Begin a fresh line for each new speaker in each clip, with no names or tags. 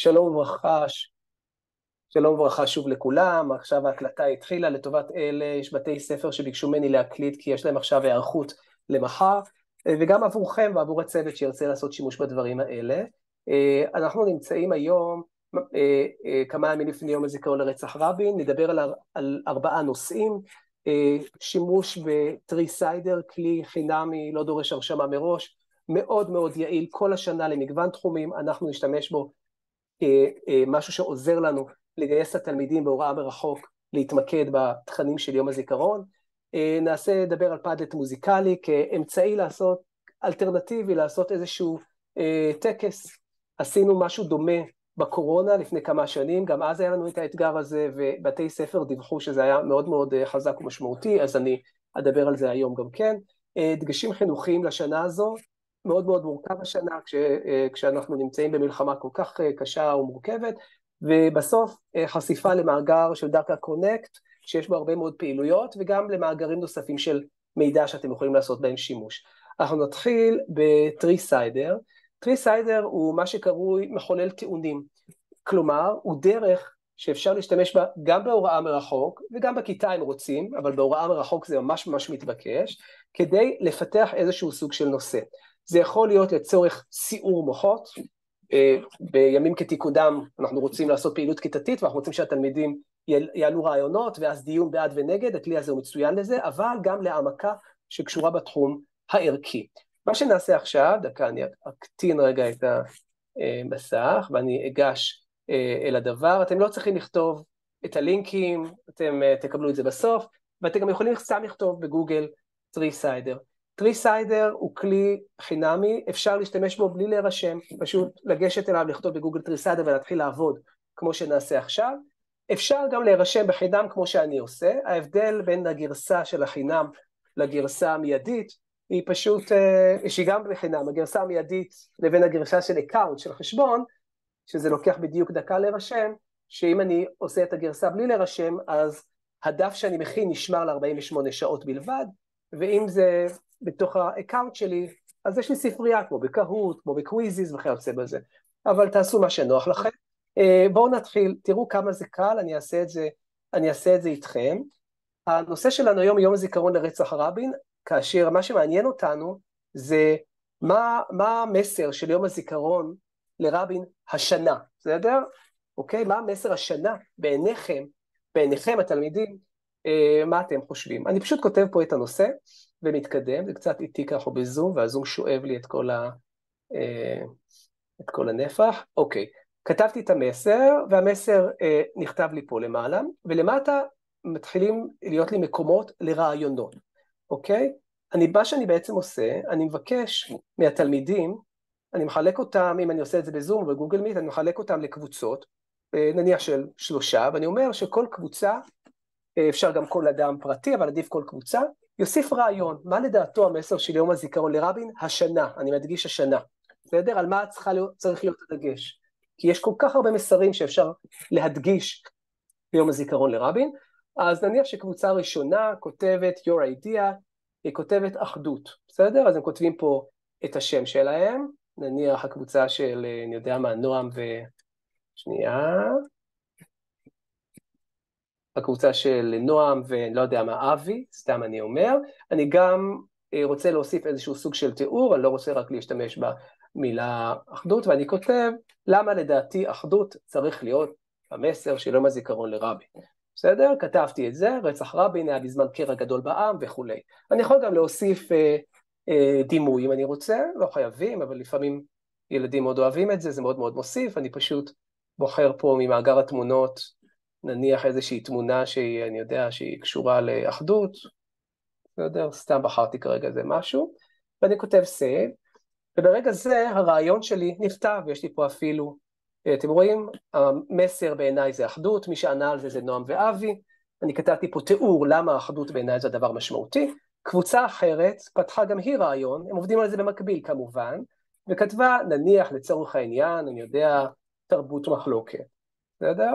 שלום וברכה, שלום וברכה שוב לכולם. עכשיו ההקלטה התחילה. לטובת אלה יש בתי ספר שביקשו ממני להקליט כי יש להם עכשיו הערכות למחר, וגם עבורכם ועבור הצוות שירצה לעשות שימוש בדברים האלה. אנחנו נמצאים היום כמה ימים לפני יום הזיכרון לרצח רבין. נדבר על 4 נושאים. שימוש בטריסיידר, כלי חינמי, לא דורש הרשמה מראש, מאוד מאוד יעיל כל השנה למגוון תחומים. אנחנו נשתמש בו משהו שעוזר לנו לגייס את התלמידים בהוראה מרחוק להתמקד בתכנים של יום הזיכרון. נדבר על פאדלט מוזיקלי כאמצעי לעשות, אלטרנטיבי לעשות איזשהו טקס. עשינו משהו דומה בקורונה לפני כמה שנים, גם אז היה לנו את האתגר הזה, ובתי ספר דיווחו שזה היה מאוד מאוד חזק ומשמעותי, אז אני אדבר על זה היום גם כן. דגשים חינוכיים לשנה הזו, מאוד מאוד מורכב השנה, כשאנחנו נמצאים במלחמה כל כך קשה ומורכבת, ובסוף חשיפה למאגר של דאטה קונקט, שיש בו הרבה מאוד פעילויות, וגם למאגרים נוספים של מידע שאתם יכולים לעשות בהם שימוש. אנחנו נתחיל בטריסיידר. טריסיידר הוא מה שקרוי מחולל טיעונים, כלומר, הוא דרך שאפשר להשתמש בה גם בהוראה מרחוק, וגם בכיתה אם רוצים, אבל בהוראה מרחוק זה ממש ממש מתבקש, כדי לפתח איזשהו סוג של נושא. זה יכול להיות לצורך סיעור מוחות, בימים כתיקודם אנחנו רוצים לעשות פעילות כיתתית, ואנחנו רוצים שהתלמידים יעלו רעיונות, ואז דיון בעד ונגד, הכלי הזה הוא מצוין לזה, אבל גם להעמקה שקשורה בתחום הערכי. מה שנעשה עכשיו, דקה אני אקטין רגע את המסך, ואני אגש אל הדבר. אתם לא צריכים לכתוב את הלינקים, אתם תקבלו את זה בסוף, ואתם גם יכולים סתם לכתוב בגוגל טריסיידר. טריסיידר הוא כלי חינמי, אפשר להשתמש בו בלי להירשם, פשוט לגשת אליו, לכתוב בגוגל טריסיידר ולהתחיל לעבוד כמו שנעשה עכשיו. אפשר גם להירשם בחינם כמו שאני עושה. ההבדל בין הגרסה של החינם לגרסה המיידית, היא פשוט, שהיא גם בחינם, הגרסה המיידית לבין הגרסה של אקאונט, של חשבון, שזה לוקח בדיוק דקה להירשם, שאם אני עושה את הגרסה בלי להירשם, אז הדף שאני מכין נשמר ל-48 שעות בלבד, ואם זה בתוך האקאונט שלי, אז יש לי ספרייה כמו בקהוט, כמו בקוויזיז וכיוצא בזה. אבל תעשו מה שנוח לכם. בואו נתחיל, תראו כמה זה קל, אני אעשה את זה איתכם. הנושא שלנו היום יום הזיכרון לרצח רבין, כאשר מה שמעניין אותנו זה מה המסר של יום הזיכרון לרבין השנה, בסדר? אוקיי? מה המסר השנה בעיניכם התלמידים, מה אתם חושבים? אני פשוט כותב פה את הנושא ומתקדם, זה קצת איטי ככה בזום, והזום שואב לי את כל הנפח. אוקיי, כתבתי את המסר, והמסר נכתב לי פה למעלה, ולמטה מתחילים להיות לי מקומות לרעיונות, אוקיי? מה שאני בעצם עושה, אני מבקש מהתלמידים, אני מחלק אותם, אם אני עושה את זה בזום ובגוגל מיט, אני מחלק אותם לקבוצות, נניח של 3, ואני אומר שכל קבוצה, אפשר גם כל אדם פרטי, אבל עדיף כל קבוצה, יוסיף רעיון, מה לדעתו המסר של יום הזיכרון לרבין השנה, אני מדגיש השנה, בסדר? על מה צריך להיות הדגש? כי יש כל כך הרבה מסרים שאפשר להדגיש ביום הזיכרון לרבין, אז נניח שקבוצה ראשונה כותבת your idea, היא כותבת אחדות, בסדר? אז הם כותבים פה את השם שלהם, נניח הקבוצה של, אני יודע מה, נועם שנייה, הקבוצה של נועם ולא יודע מה, אבי, סתם אני אומר, אני גם רוצה להוסיף איזשהו סוג של תיאור, אני לא רוצה רק להשתמש במילה אחדות, ואני כותב, למה לדעתי אחדות צריך להיות המסר של יום הזיכרון לרבין. בסדר? כתבתי את זה, רצח רבין היה בזמן קרע גדול בעם וכו'. אני יכול גם להוסיף דימוי אם אני רוצה, לא חייבים, אבל לפעמים ילדים מאוד אוהבים את זה, זה מאוד מאוד מוסיף, אני פשוט בוחר פה ממאגר התמונות, נניח איזושהי תמונה שהיא, אני יודע, שהיא קשורה לאחדות, בסדר? סתם בחרתי כרגע זה משהו, ואני כותב save, וברגע זה הרעיון שלי נכתב, יש לי פה אפילו, אתם רואים, המסר בעיניי זה אחדות, מי שענה על זה נועם ואבי, אני כתבתי פה תיאור למה האחדות בעיניי זה הדבר משמעותי, קבוצה אחרת פתחה גם היא רעיון, הם עובדים על זה במקביל כמובן, וכתבה נניח לצורך העניין, אני יודע, תרבות מחלוקת, בסדר?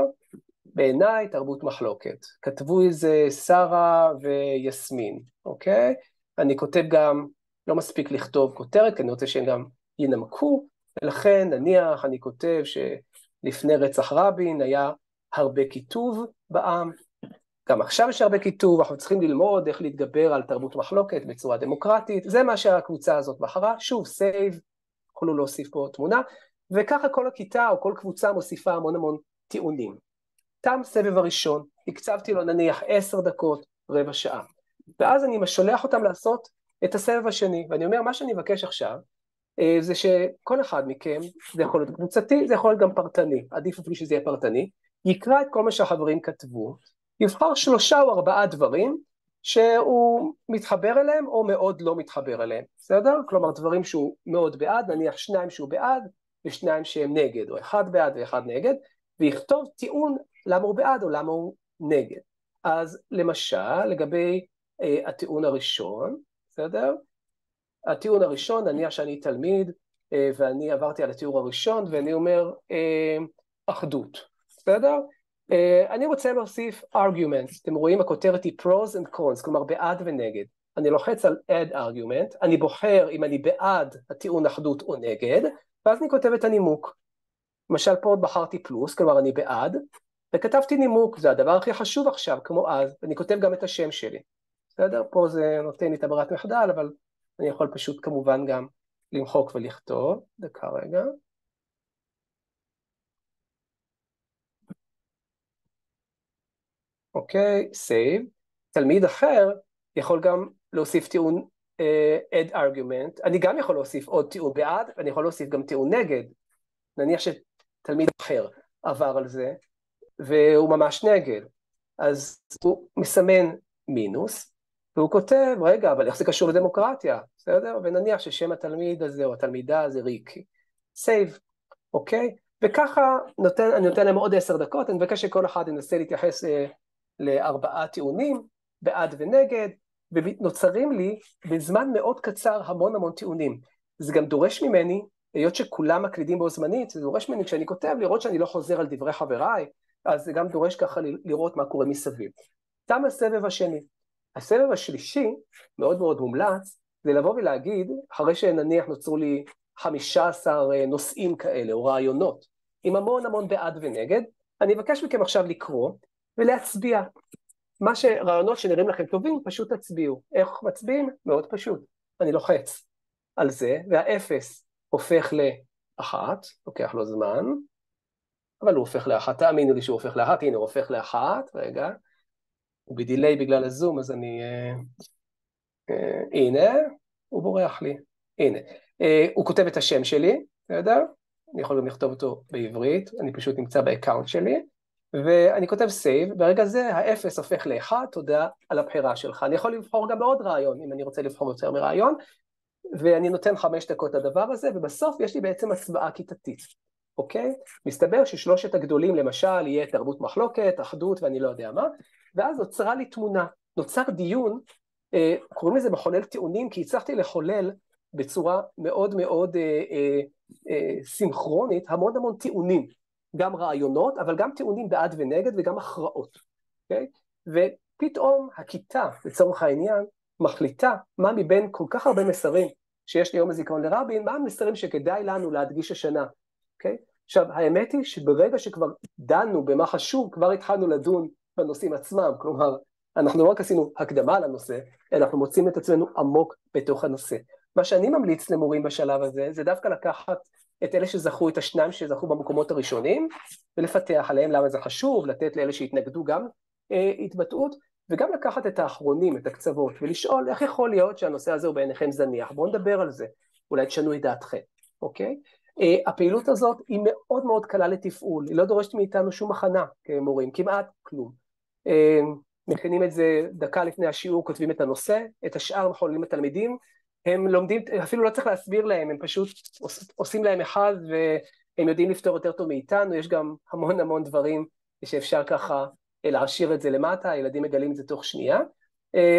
בעיניי תרבות מחלוקת, כתבו איזה שרה ויסמין, אוקיי? אני כותב גם, לא מספיק לכתוב כותרת, כי אני רוצה שהם גם ינמקו, ולכן נניח אני כותב לפני רצח רבין היה הרבה כיתוב בעם, גם עכשיו יש הרבה כיתוב, אנחנו צריכים ללמוד איך להתגבר על תרבות מחלוקת בצורה דמוקרטית, זה מה שהקבוצה הזאת בחרה, שוב, סייב, יכולנו להוסיף פה תמונה, וככה כל הכיתה או כל קבוצה מוסיפה המון טיעונים. תם סבב הראשון, הקצבתי לו נניח 10 דקות, רבע שעה, ואז אני שולח אותם לעשות את הסבב השני, ואני אומר, מה שאני מבקש עכשיו, זה שכל אחד מכם, זה יכול להיות קבוצתי, זה יכול להיות גם פרטני, עדיף אפילו שזה יהיה פרטני, יקרא את כל מה שהחברים כתבו, יבחר 3 או 4 דברים, שהוא מתחבר אליהם או מאוד לא מתחבר אליהם, בסדר? כלומר דברים שהוא מאוד בעד, נניח 2 שהוא בעד ו2 שהם נגד, או 1 בעד ו1 נגד, ויכתוב טיעון למה הוא בעד או למה הוא נגד. אז למשל, לגבי הטיעון הראשון, בסדר? הטיעון הראשון, נניח שאני תלמיד, ואני עברתי על התיאור הראשון, ואני אומר אחדות, בסדר? אני רוצה להוסיף arguments, אתם רואים הכותרת היא pros and cons, כלומר בעד ונגד. אני לוחץ על add argument, אני בוחר אם אני בעד הטיעון אחדות או נגד, ואז אני כותב את הנימוק. למשל פה בחרתי פלוס, כלומר אני בעד, וכתבתי נימוק, זה הדבר הכי חשוב עכשיו, כמו אז, ואני כותב גם את השם שלי. בסדר? פה זה נותן לי את הברירת מחדל, אבל אני יכול פשוט כמובן גם למחוק ולכתוב. דקה רגע. אוקיי, save. תלמיד אחר יכול גם להוסיף טיעון add argument. אני גם יכול להוסיף עוד טיעון בעד, ואני יכול להוסיף גם טיעון נגד. נניח שתלמיד אחר עבר על זה, והוא ממש נגד. אז הוא מסמן מינוס, והוא כותב, רגע, אבל איך זה קשור לדמוקרטיה? בסדר? ונניח ששם התלמיד הזה או התלמידה זה ריקי. save, אוקיי? וככה אני נותן להם עוד 10 דקות, אני מבקש שכל אחד ינסה להתייחס ל4 טיעונים, בעד ונגד, ונוצרים לי בזמן מאוד קצר המון טיעונים. זה גם דורש ממני, היות שכולם מקלידים בו זמנית, זה דורש ממני כשאני כותב לראות שאני לא חוזר על דברי חבריי, אז זה גם דורש ככה לראות מה קורה מסביב. תם הסבב השני. הסבב השלישי, מאוד מומלץ, זה לבוא ולהגיד, אחרי שנניח נוצרו לי 15 נושאים כאלה, או רעיונות, עם המון בעד ונגד, אני אבקש מכם עכשיו לקרוא ולהצביע. מה שרעיונות שנראים לכם טובים, פשוט תצביעו. איך מצביעים? מאוד פשוט. אני לוחץ על זה, והאפס הופך ל1, לוקח לו זמן, אבל הוא הופך ל1, תאמינו לי שהוא הופך ל1, הנה הוא הופך ל1, רגע, הוא בדיליי בגלל הזום, אז אני, הנה, הוא בורח לי, הנה, הוא כותב את השם שלי, בסדר? אני יכול גם לכתוב אותו בעברית, אני פשוט נמצא באקאונט שלי, ואני כותב save, ברגע זה האפס הופך ל1, תודה על הבחירה שלך, אני יכול לבחור גם בעוד רעיון, אם אני רוצה לבחור יותר מרעיון, ואני נותן 5 דקות לדבר הזה, ובסוף יש לי בעצם הצבעה כיתתית, אוקיי? מסתבר ששלושת הגדולים למשל יהיה תרבות מחלוקת, אחדות ואני לא יודע מה, ואז נוצרה לי תמונה, נוצר דיון, קוראים לזה מחולל טיעונים, כי הצלחתי לחולל בצורה מאוד סינכרונית המון טיעונים, גם רעיונות, אבל גם טיעונים בעד ונגד וגם הכרעות, אוקיי? ופתאום הכיתה, לצורך העניין, מחליטה מה מבין כל כך הרבה מסרים שיש ליום הזיכרון לרבין, מה המסרים שכדאי לנו להדגיש השנה, אוקיי? עכשיו, האמת היא שברגע שכבר דנו במה חשוב, כבר התחלנו לדון בנושאים עצמם, כלומר, אנחנו לא רק עשינו הקדמה לנושא, אלא אנחנו מוצאים את עצמנו עמוק בתוך הנושא. מה שאני ממליץ למורים בשלב הזה, זה דווקא לקחת את אלה שזכו, את השניים שזכו במקומות הראשונים, ולפתח עליהם למה זה חשוב, לתת לאלה שהתנגדו גם התבטאות, וגם לקחת את האחרונים, את הקצוות, ולשאול איך יכול להיות שהנושא הזה הוא בעיניכם זניח. בואו נדבר על זה, אולי תשנו את דעתכם, אוקיי? הפעילות הזאת היא מאוד קלה לתפעול, היא לא דורשת מאיתנו שום הכנה כמורים, כמעט כלום. מכינים את זה דקה לפני השיעור, כותבים את הנושא, את השאר מחוללים התלמידים, הם לומדים, אפילו לא צריך להסביר להם, הם פשוט עושים להם אחד, והם יודעים לפתור יותר טוב מאיתנו, יש גם המון דברים שאפשר ככה להשאיר את זה למטה, הילדים מגלים את זה תוך שנייה.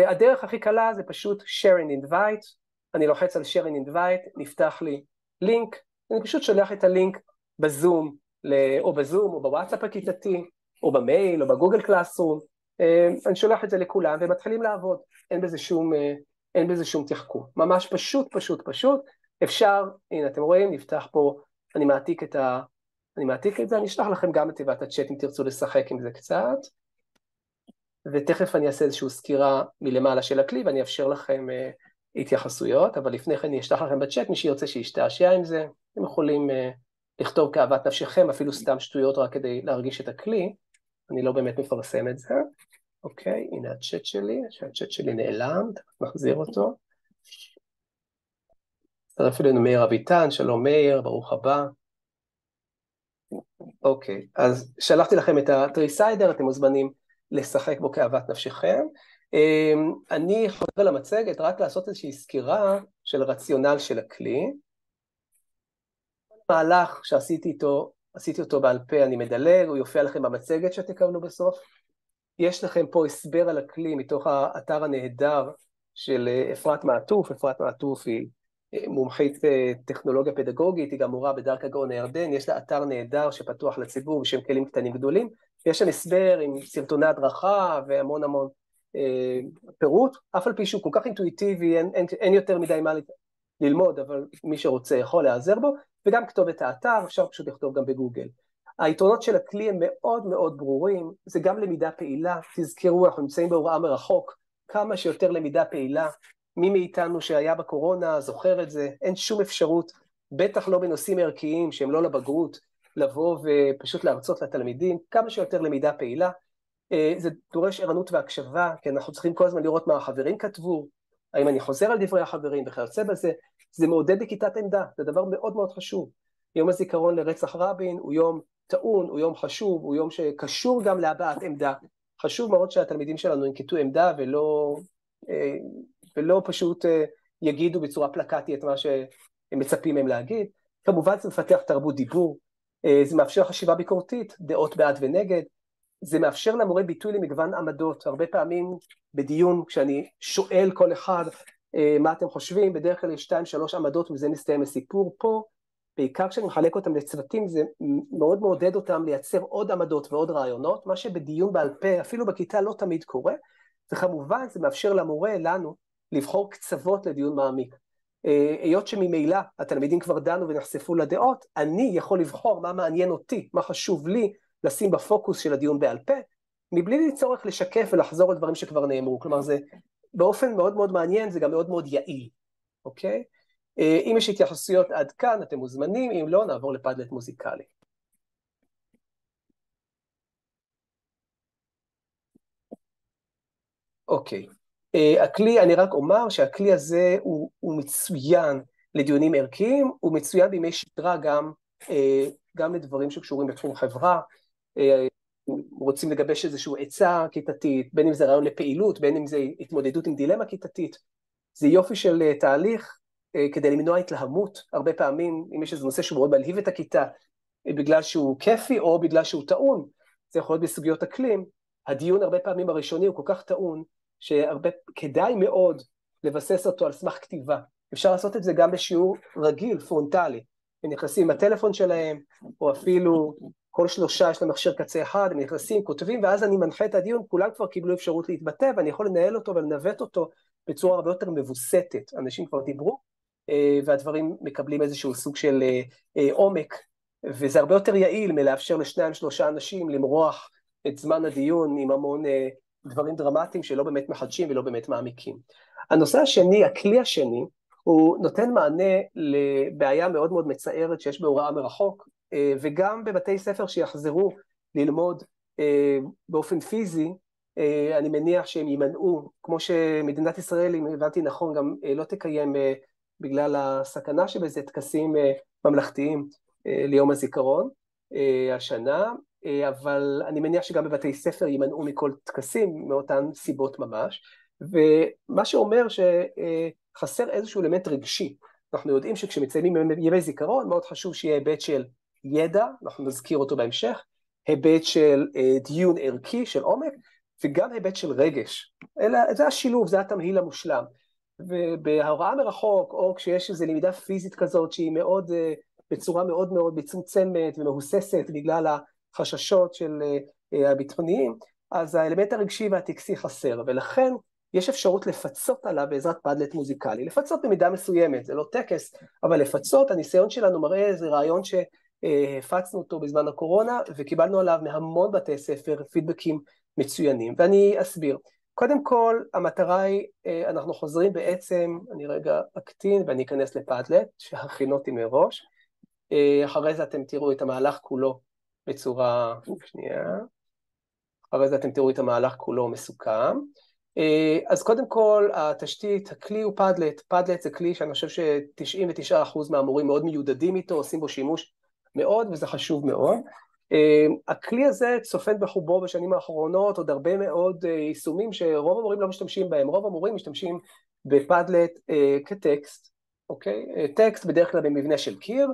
הדרך הכי קלה זה פשוט share and invite, אני לוחץ על share and invite, נפתח לי לינק, אני פשוט שולח את הלינק בזום, או בזום, או בוואטסאפ הכיתתי, או במייל, או בגוגל קלאסרום, אני שולח את זה לכולם, ומתחילים לעבוד, אין בזה שום תחכום, ממש פשוט, אפשר, הנה אתם רואים, נפתח פה, אני מעתיק אני מעתיק את זה, אני אשלח לכם גם את תיבת הצ'אט אם תרצו לשחק עם זה קצת, ותכף אני אעשה איזושהי סקירה מלמעלה של הכלי, ואני אאפשר לכם התייחסויות, אבל לפני כן אני אשלח לכם בצ'אט, מי שירצה שישתעשע עם זה, אתם יכולים לכתוב כאוות נפשכם, אפילו סתם שטויות רק כדי להרגיש את הכלי, אני לא באמת מפרסם את זה. אוקיי, הנה הצ'אט שלי, שהצ'אט שלי נעלם, נחזיר אותו. הצטרף אלינו מאיר אביטן, שלום מאיר, ברוך הבא. אוקיי, אז שלחתי לכם את הטריסיידר, אתם מוזמנים לשחק בו כאוות נפשכם. אני חוזר למצגת רק לעשות איזושהי סקירה של רציונל של הכלי. מהלך שעשיתי אותו בעל פה, אני מדלג, הוא יופיע לכם במצגת שתקבלו בסוף. יש לכם פה הסבר על הכלי מתוך האתר הנהדר של אפרת מעטוף. אפרת מעטוף היא מומחית טכנולוגיה פדגוגית, היא גם מורה בדרך הגאון הירדן, יש לה אתר נהדר שפתוח לציבור בשם כלים קטנים גדולים, יש שם הסבר עם סרטוני הדרכה והמון המון פירוט, אף על פי שהוא כל כך אינטואיטיבי, אין יותר מדי מה ללמוד, אבל מי שרוצה יכול להיעזר בו, וגם כתוב את האתר, אפשר פשוט לכתוב גם בגוגל. היתרונות של הכלי הם מאוד מאוד ברורים, זה גם למידה פעילה, תזכרו, אנחנו נמצאים בהוראה מרחוק, כמה שיותר למידה פעילה, מי מאיתנו שהיה בקורונה זוכר את זה, אין שום אפשרות, בטח לא בנושאים ערכיים שהם לא לבגרות, לבוא ופשוט להרצות לתלמידים, כמה שיותר למידה פעילה, זה דורש ערנות והקשבה, כי אנחנו צריכים כל הזמן לראות מה החברים כתבו, האם אני חוזר על דברי החברים וכיוצא בזה, זה מעודד לכיתת עמדה, זה דבר מאוד מאוד חשוב. יום הזיכרון לרצח רבין הוא יום טעון, הוא יום חשוב, הוא יום שקשור גם להבעת עמדה. חשוב מאוד שהתלמידים שלנו ינקטו עמדה ולא פשוט יגידו בצורה פלקטית את מה שהם מצפים מהם להגיד. כמובן זה מפתח תרבות דיבור, זה מאפשר חשיבה ביקורתית, דעות בעד ונגד, זה מאפשר למורה ביטוי למגוון עמדות. הרבה פעמים בדיון כשאני שואל כל אחד מה אתם חושבים, בדרך כלל יש 2-3 עמדות וזה מסתיים הסיפור. פה בעיקר כשאני מחלק אותם לצוותים, זה מאוד מעודד אותם לייצר עוד עמדות ועוד רעיונות, מה שבדיון בעל פה, אפילו בכיתה לא תמיד קורה, וכמובן זה מאפשר למורה, לנו, לבחור קצוות לדיון מעמיק. היות שממילא התלמידים כבר דנו ונחשפו לדעות, אני יכול לבחור מה מעניין אותי, מה חשוב לי לשים בפוקוס של הדיון בעל פה, מבלי לצורך לשקף ולחזור על דברים שכבר נאמרו. כלומר, זה באופן מאוד מאוד מעניין, זה גם מאוד מאוד יעיל, אוקיי? אם יש התייחסויות עד כאן, אתם מוזמנים, אם לא, נעבור לפדלט מוזיקלי. אוקיי, הכלי, אני רק אומר שהכלי הזה הוא מצוין לדיונים ערכיים, הוא מצוין בימי שגרה גם לדברים שקשורים בתחום חברה, רוצים לגבש איזשהו עצה כיתתית, בין אם זה רעיון לפעילות, בין אם זה התמודדות עם דילמה כיתתית, זה יופי של תהליך, כדי למנוע התלהמות. הרבה פעמים, אם יש איזה נושא שהוא מאוד מלהיב את הכיתה, בגלל שהוא כיפי או בגלל שהוא טעון, זה יכול להיות בסוגיות אקלים, הדיון הרבה פעמים הראשוני הוא כל כך טעון, שכדאי מאוד לבסס אותו על סמך כתיבה. אפשר לעשות את זה גם בשיעור רגיל, פרונטלי. הם נכנסים עם הטלפון שלהם, או אפילו כל 3 יש להם מכשיר קצה אחד, הם נכנסים, כותבים, ואז אני מנחה את הדיון, כולם כבר קיבלו אפשרות להתבטא, ואני יכול לנהל אותו ולנווט אותו בצורה הרבה יותר מבוסתת. אנשים כבר דיברו, והדברים מקבלים איזשהו סוג של עומק, וזה הרבה יותר יעיל מלאפשר ל2-3 אנשים למרוח את זמן הדיון עם המון דברים דרמטיים שלא באמת מחדשים ולא באמת מעמיקים. הנושא השני, הכלי השני, הוא נותן מענה לבעיה מאוד מאוד מצערת שיש בהוראה מרחוק, וגם בבתי ספר שיחזרו ללמוד באופן פיזי, אני מניח שהם יימנעו, כמו שמדינת ישראל, אם הבנתי נכון, גם לא תקיים בגלל הסכנה שבזה טקסים ממלכתיים ליום הזיכרון השנה, אבל אני מניח שגם בבתי ספר יימנעו מכל טקסים מאותן סיבות ממש, ומה שאומר שחסר איזשהו אלמנט רגשי. אנחנו יודעים שכשמציינים ימי זיכרון מאוד חשוב שיהיה היבט של ידע, אנחנו נזכיר אותו בהמשך, היבט של דיון ערכי של עומק, וגם היבט של רגש. זה השילוב, זה התמהיל המושלם. ובהוראה מרחוק, או כשיש איזו למידה פיזית כזאת, שהיא מאוד, בצורה מאוד מאוד מצומצמת ומהוססת, בגלל החששות של הביטחוניים, אז האלמנט הרגשי והטקסי חסר, ולכן יש אפשרות לפצות עליו בעזרת פדלט מוזיקלי. לפצות במידה מסוימת, זה לא טקס, אבל לפצות, הניסיון שלנו מראה איזה רעיון הפצנו אותו בזמן הקורונה, וקיבלנו עליו מהמון בתי ספר פידבקים מצוינים, ואני אסביר. קודם כל, המטרה היא, אנחנו חוזרים בעצם, אני רגע אקטין ואני אכנס לפאדלט, שהכין אותי מראש, אחרי זה אתם תראו את המהלך כולו בצורה, שנייה, אחרי זה אתם תראו את המהלך כולו מסוכם. אז קודם כל, התשתית, הכלי הוא פאדלט. פאדלט זה כלי שאני חושב ש99% מהמורים מאוד מיודדים איתו, עושים בו שימוש מאוד, וזה חשוב מאוד. הכלי הזה צופן בחובו בשנים האחרונות, עוד הרבה מאוד יישומים שרוב המורים לא משתמשים בהם. רוב המורים משתמשים בפאדלט כטקסט, אוקיי? טקסט בדרך כלל במבנה של קיר,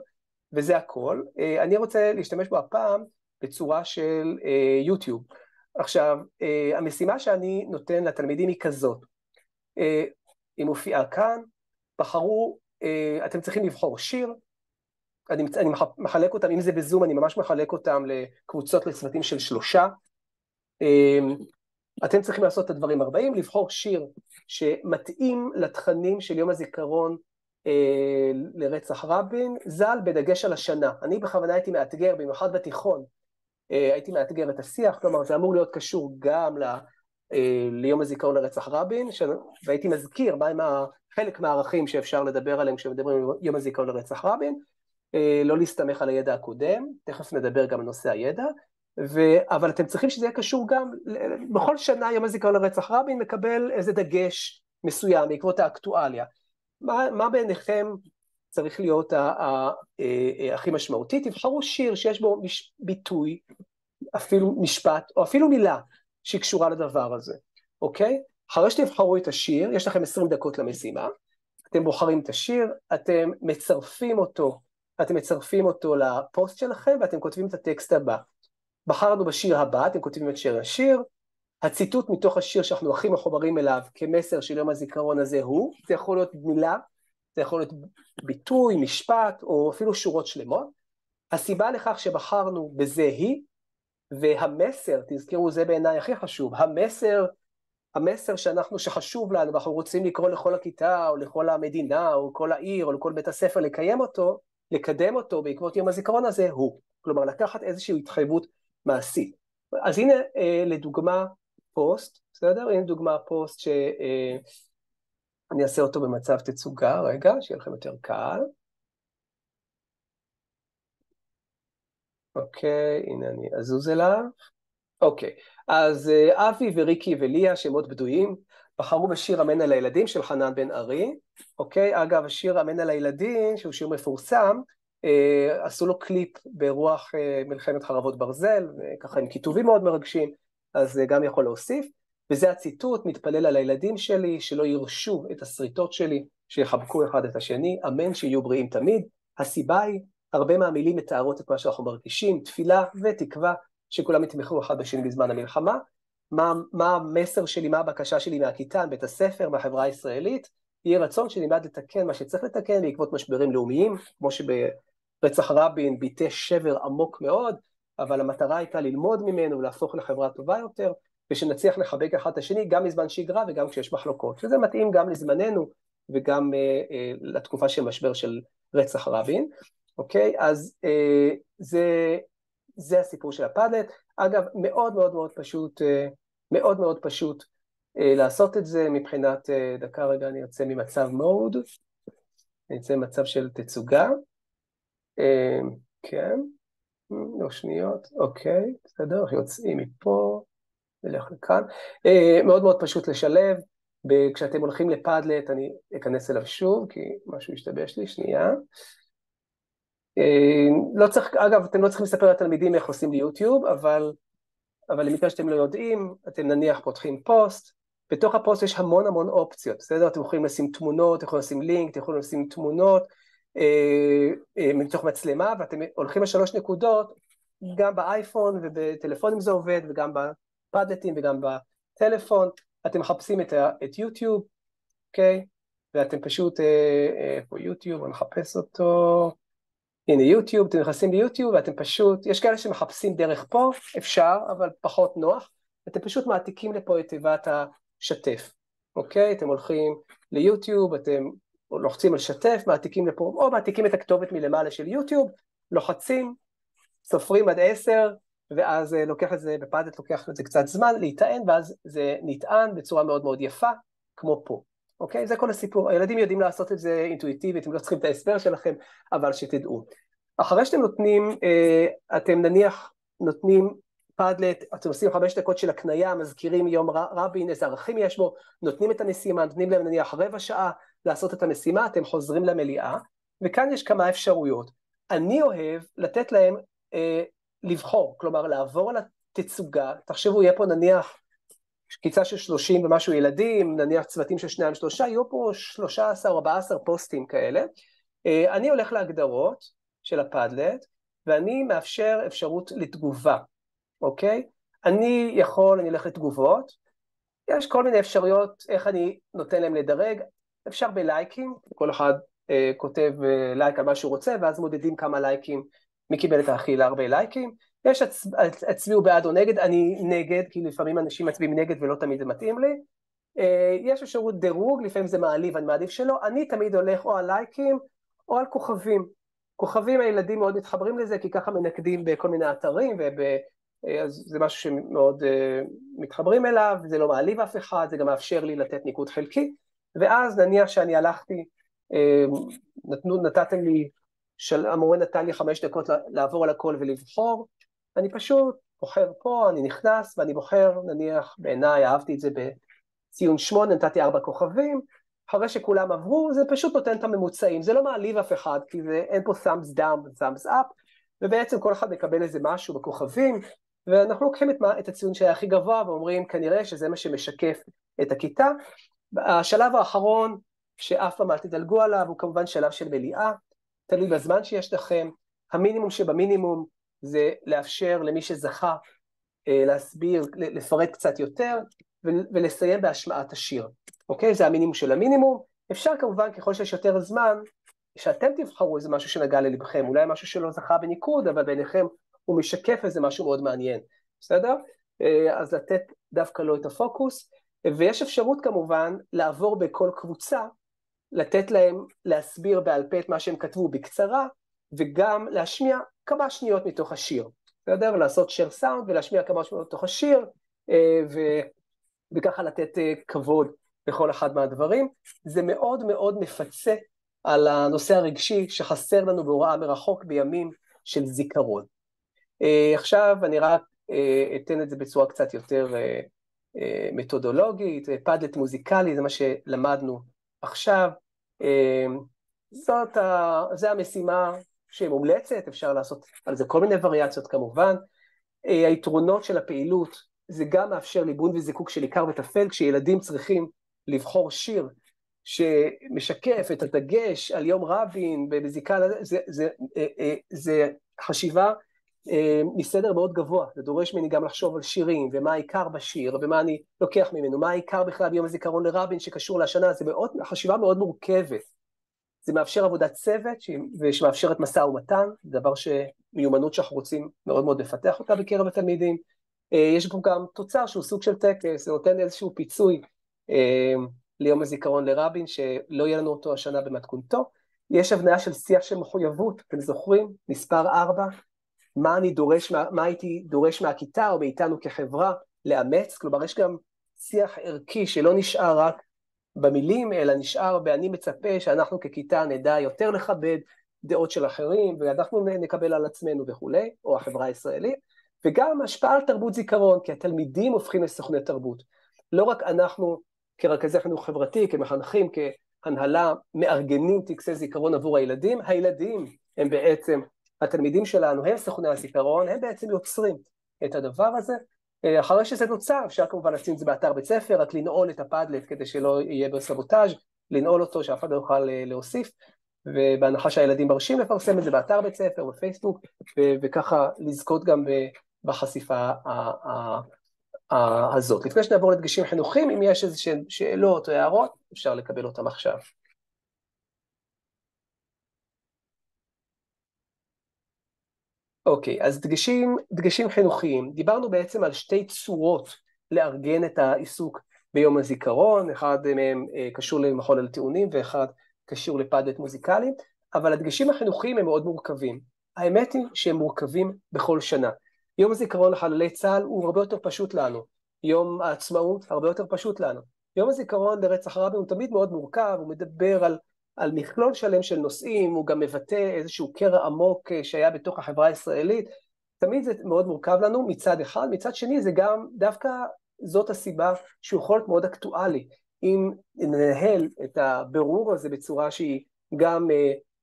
וזה הכל. אני רוצה להשתמש בו הפעם בצורה של יוטיוב. עכשיו, המשימה שאני נותן לתלמידים היא כזאת. היא מופיעה כאן, בחרו, אתם צריכים לבחור שיר, אני מחלק אותם, אם זה בזום, אני ממש מחלק אותם לקבוצות לצוותים של 3. אתם צריכים לעשות את הדברים 40, לבחור שיר שמתאים לתכנים של יום הזיכרון לרצח רבין, ז"ל בדגש על השנה. אני בכוונה הייתי מאתגר, במיוחד בתיכון, הייתי מאתגר את השיח, כלומר זה אמור להיות קשור גם ליום הזיכרון לרצח רבין, והייתי מזכיר מהם חלק מהערכים שאפשר לדבר עליהם כשמדברים על יום הזיכרון לרצח רבין, לא להסתמך על הידע הקודם, תכף נדבר גם על נושא הידע, אבל אתם צריכים שזה יהיה קשור גם, בכל שנה יום הזיכרון לרצח רבין מקבל איזה דגש מסוים בעקבות האקטואליה. מה בעיניכם צריך להיות הכי משמעותי? תבחרו שיר שיש בו ביטוי, אפילו משפט, או אפילו מילה שקשורה לדבר הזה, אוקיי? אחרי שתבחרו את השיר, יש לכם 20 דקות למשימה, אתם בוחרים את השיר, אתם מצרפים אותו לפוסט שלכם, ואתם כותבים את הטקסט הבא. בחרנו בשיר הבא, אתם כותבים את שיר השיר, הציטוט מתוך השיר שאנחנו הכי מחוברים אליו, כמסר של יום הזיכרון הזה הוא, זה יכול להיות מילה, זה יכול להיות ביטוי, משפט, או אפילו שורות שלמות. הסיבה לכך שבחרנו בזה היא, והמסר, תזכרו, זה בעיניי הכי חשוב, המסר שחשוב לנו, ואנחנו רוצים לקרוא לכל הכיתה, או לכל המדינה, או לכל העיר, או לכל בית הספר, לקדם אותו בעקבות יום הזיכרון הזה, הוא. כלומר, לקחת איזושהי התחייבות מעשית. אז הנה, לדוגמה, פוסט, בסדר? הנה דוגמה פוסט אני אעשה אותו במצב תצוגה, רגע, שיהיה לכם יותר קל. אוקיי, הנה אני אזוז אליו. אוקיי, אז אבי וריקי וליה, שמות בדויים, בחרו בשיר אמן על הילדים של חנן בן ארי. אוקיי, אגב, השיר אמן על הילדים, שהוא שיר מפורסם, עשו לו קליפ ברוח מלחמת חרבות ברזל, ככה עם כיתובים מאוד מרגשים, אז גם יכול להוסיף. וזה הציטוט, מתפלל על הילדים שלי, שלא ירשו את הסריטות שלי, שיחבקו אחד את השני, אמן שיהיו בריאים תמיד. הסיבה היא, הרבה מהמילים מתארות את מה שאנחנו מרגישים, תפילה ותקווה, שכולם יתמכו אחד בשני בזמן המלחמה. מה המסר שלי, מה הבקשה שלי מהכיתה, בית הספר, מהחברה הישראלית, יהיה רצון שנלמד לתקן מה שצריך לתקן, בעקבות משברים לאומיים, כמו שברצח רבין ביטא שבר עמוק מאוד, אבל המטרה הייתה ללמוד ממנו ולהפוך לחברה טובה יותר, ושנצליח לחבק אחד את השני, גם בזמן שגרה וגם כשיש מחלוקות, שזה מתאים גם לזמננו, וגם לתקופה של משבר של רצח רבין, אוקיי? אז זה הסיפור של הפאדלט. אגב, מאוד מאוד מאוד פשוט, מאוד מאוד פשוט לעשות את זה מבחינת, דקה רגע אני יוצא ממצב מוד, אני יוצא ממצב של תצוגה, כן, לא שניות, אוקיי, בסדר, יוצאים מפה, נלך לכאן, מאוד מאוד פשוט לשלב, כשאתם הולכים לפאדלט אני אכנס אליו שוב, כי משהו ישתבש לי, שנייה, לא צריך, אגב, אתם לא צריכים לספר לתלמידים איך עושים ביוטיוב, אבל למקרה שאתם לא יודעים, אתם נניח פותחים פוסט, בתוך הפוסט יש המון המון אופציות, בסדר? אתם יכולים לשים תמונות, אתם יכולים לשים לינק, אתם יכולים לשים תמונות, מתוך מצלמה, ואתם הולכים ל3 נקודות, גם באייפון ובטלפונים זה עובד, וגם בפאדלטים וגם בטלפון, אתם מחפשים את יוטיוב, אוקיי? ואתם פשוט, איפה יוטיוב, אני מחפש אותו, הנה יוטיוב, אתם נכנסים ליוטיוב ואתם פשוט, יש כאלה שמחפשים דרך פה, אפשר, אבל פחות נוח, אתם פשוט מעתיקים לפה את תיבת השתף, אוקיי? אתם הולכים ליוטיוב, אתם לוחצים על שתף, מעתיקים לפה, או מעתיקים את הכתובת מלמעלה של יוטיוב, לוחצים, סופרים עד 10, ואז לוקח את זה, בפאדלט לוקח את זה קצת זמן להיטען, ואז זה נטען בצורה מאוד מאוד יפה, כמו פה. אוקיי? זה כל הסיפור. הילדים יודעים לעשות את זה אינטואיטיבית, הם לא צריכים את ההסבר שלכם, אבל שתדעו. אחרי שאתם נותנים, אתם נניח נותנים פאדלט, אתם עושים 5 דקות של הקנייה, מזכירים יום רבין, איזה ערכים יש בו, נותנים את המשימה, נותנים להם נניח רבע שעה לעשות את המשימה, אתם חוזרים למליאה, וכאן יש כמה אפשרויות. אני אוהב לתת להם לבחור, כלומר לעבור על התצוגה, תחשבו, יהיה פה נניח קיצה של 30 ומשהו ילדים, נניח צוותים של 2-3, יהיו פה 13-14 פוסטים כאלה, אני הולך להגדרות של הפאדלט, ואני מאפשר אפשרות לתגובה, אוקיי? אני אלך לתגובות, יש כל מיני אפשרויות איך אני נותן להם לדרג, אפשר בלייקים, כל אחד כותב לייק על מה שהוא רוצה, ואז מודדים כמה לייקים, מי קיבל את הכי הרבה לייקים, יש הצביעו בעד או נגד, אני נגד, כי לפעמים אנשים מצביעים נגד ולא תמיד זה מתאים לי, יש אפשרות דירוג, לפעמים זה מעליב, אני מעדיף שלא, אני תמיד הולך או על לייקים או על כוכבים, כוכבים הילדים מאוד מתחברים לזה, כי ככה מנקדים בכל מיני אתרים, אז זה משהו שמאוד מתחברים אליו, זה לא מעליב אף אחד, זה גם מאפשר לי לתת ניקוד חלקי, ואז נניח שאני הלכתי, נתתם לי, המורה נתן לי 5 דקות לעבור על הכל ולבחור, אני פשוט בוחר פה, אני נכנס ואני בוחר, נניח בעיניי אהבתי את זה בציון 8, נתתי 4 כוכבים, אחרי שכולם עברו, זה פשוט נותן את הממוצעים, זה לא מעליב אף אחד, כי אין פה thumbs down ו-thumbs up, ובעצם כל אחד מקבל איזה משהו בכוכבים, ואנחנו לוקחים את הציון שהיה הכי גבוה, ואומרים כנראה שזה מה שמשקף את הכיתה. השלב האחרון, שאף פעם אל תדלגו עליו, הוא כמובן שלב של מליאה, תלוי בזמן שיש לכם, המינימום שבמינימום זה לאפשר למי שזכה להסביר, לפרט קצת יותר, ולסיים בהשמעת השיר. אוקיי? זה המינימום של המינימום. אפשר כמובן ככל שיש יותר זמן, שאתם תבחרו איזה משהו שנגע ללבכם, אולי משהו שלא זכה בניקוד, אבל בעיניכם הוא משקף איזה משהו מאוד מעניין. בסדר? אז לתת דווקא לו את הפוקוס, ויש אפשרות כמובן לעבור בכל קבוצה, לתת להם להסביר בעל פה את מה שהם כתבו בקצרה, וגם להשמיע כמה שניות מתוך השיר. בסדר? לעשות share sound ולהשמיע כמה שניות מתוך השיר, וככה לתת כבוד בכל אחד מהדברים. זה מאוד מאוד מפצה על הנושא הרגשי שחסר לנו בהוראה מרחוק בימים של זיכרון. עכשיו אני רק אתן את זה בצורה קצת יותר מתודולוגית, פאדלט מוזיקלי, זה מה שלמדנו עכשיו. זה המשימה שמומלצת, אפשר לעשות על זה כל מיני וריאציות כמובן. היתרונות של הפעילות, זה גם מאפשר ליבון וזיקוק של עיקר וטפל, כשילדים צריכים לבחור שיר שמשקף את הדגש על יום רבין בזיקה, זה חשיבה מסדר מאוד גבוה, זה דורש ממני גם לחשוב על שירים, ומה העיקר בשיר, ומה אני לוקח ממנו, מה העיקר בכלל ביום הזיכרון לרבין שקשור לשנה, זה חשיבה מאוד מורכבת, זה מאפשר עבודת צוות, ושמאפשרת משא ומתן, דבר שמיומנות שאנחנו רוצים מאוד מאוד לפתח אותה בקרב התלמידים, יש פה גם תוצר שהוא סוג של טקס, זה נותן איזשהו פיצוי ליום הזיכרון לרבין, שלא יהיה לנו אותו השנה במתכונתו, יש הבניה של שיח של מחויבות, אתם זוכרים? מספר 4, מה הייתי דורש מהכיתה או מאיתנו כחברה לאמץ, כלומר יש גם שיח ערכי שלא נשאר רק במילים, אלא נשאר ואני מצפה שאנחנו ככיתה נדע יותר לכבד דעות של אחרים, ואנחנו נקבל על עצמנו וכולי, או החברה הישראלית, וגם השפעה על תרבות זיכרון, כי התלמידים הופכים לסוכני תרבות. לא רק אנחנו כרכזי חינוך חברתי, כמחנכים, כהנהלה, מארגנים טקסי זיכרון עבור הילדים, הילדים הם בעצם התלמידים שלנו, הם סוכני הזיכרון, הם בעצם יוצרים את הדבר הזה. אחרי שזה נוצר, אפשר כמובן לשים את זה באתר בית ספר, רק לנעול את הפאדלט כדי שלא יהיה בסבוטאז', לנעול אותו שאף אחד לא יוכל להוסיף, ובהנחה שהילדים מרשים לפרסם את זה באתר בית ספר, בפייסבוק, וככה לזכות גם בחשיפה הזאת. לפני שנעבור לדגשים חינוכיים, אם יש איזה שאלות או הערות, אפשר לקבל אותם עכשיו. אוקיי, אז דגשים חינוכיים. דיברנו בעצם על 2 צורות לארגן את העיסוק ביום הזיכרון, אחד מהם קשור למחול על טיעונים, ואחד קשור לפאדלט מוזיקלי, אבל הדגשים החינוכיים הם מאוד מורכבים. האמת היא שהם מורכבים בכל שנה. יום הזיכרון לחללי צה"ל הוא הרבה יותר פשוט לנו. יום העצמאות הרבה יותר פשוט לנו. יום הזיכרון לרצח רבין הוא תמיד מאוד מורכב, הוא מדבר על מכלול שלם של נושאים, הוא גם מבטא איזשהו קרע עמוק שהיה בתוך החברה הישראלית. תמיד זה מאוד מורכב לנו מצד אחד, מצד שני זה גם דווקא זאת הסיבה שהוא יכול להיות מאוד אקטואלי. אם ננהל את הבירור הזה בצורה שהיא גם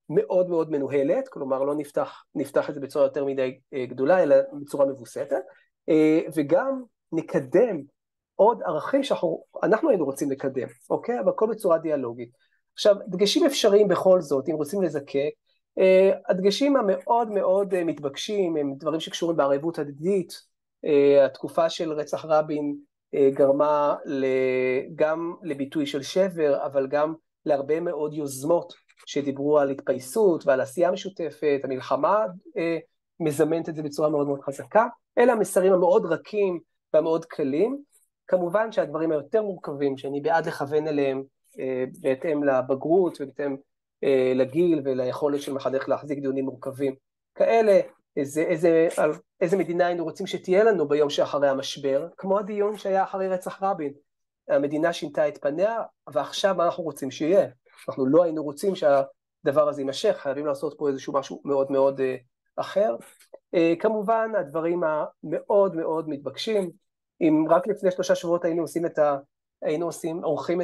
מאוד מאוד מנוהלת, כלומר לא נפתח את זה בצורה יותר מדי גדולה, אלא בצורה מבוסתת, וגם נקדם עוד ערכים שאנחנו היינו רוצים לקדם, אוקיי? אבל הכל בצורה דיאלוגית. עכשיו, דגשים אפשריים בכל זאת, אם רוצים לזקק, הדגשים המאוד מאוד מתבקשים, הם דברים שקשורים בערבות הדדית, התקופה של רצח רבין גרמה גם לביטוי של שבר, אבל גם להרבה מאוד יוזמות שדיברו על התפייסות ועל עשייה משותפת, המלחמה מזמנת את זה בצורה מאוד מאוד חזקה, אלה המסרים המאוד רכים והמאוד קלים, כמובן שהדברים היותר מורכבים, שאני בעד לכוון אליהם בהתאם לבגרות ובהתאם לגיל וליכולת של מחנך להחזיק דיונים מורכבים כאלה, איזה מדינה היינו רוצים שתהיה לנו ביום שאחרי המשבר, כמו הדיון שהיה אחרי רצח רבין, המדינה שינתה את פניה, ועכשיו מה אנחנו רוצים שיהיה? אנחנו לא היינו רוצים שהדבר הזה יימשך, חייבים לעשות פה איזשהו משהו מאוד מאוד אחר. כמובן, הדברים המאוד מאוד מתבקשים, אם רק לפני 3 שבועות היינו עורכים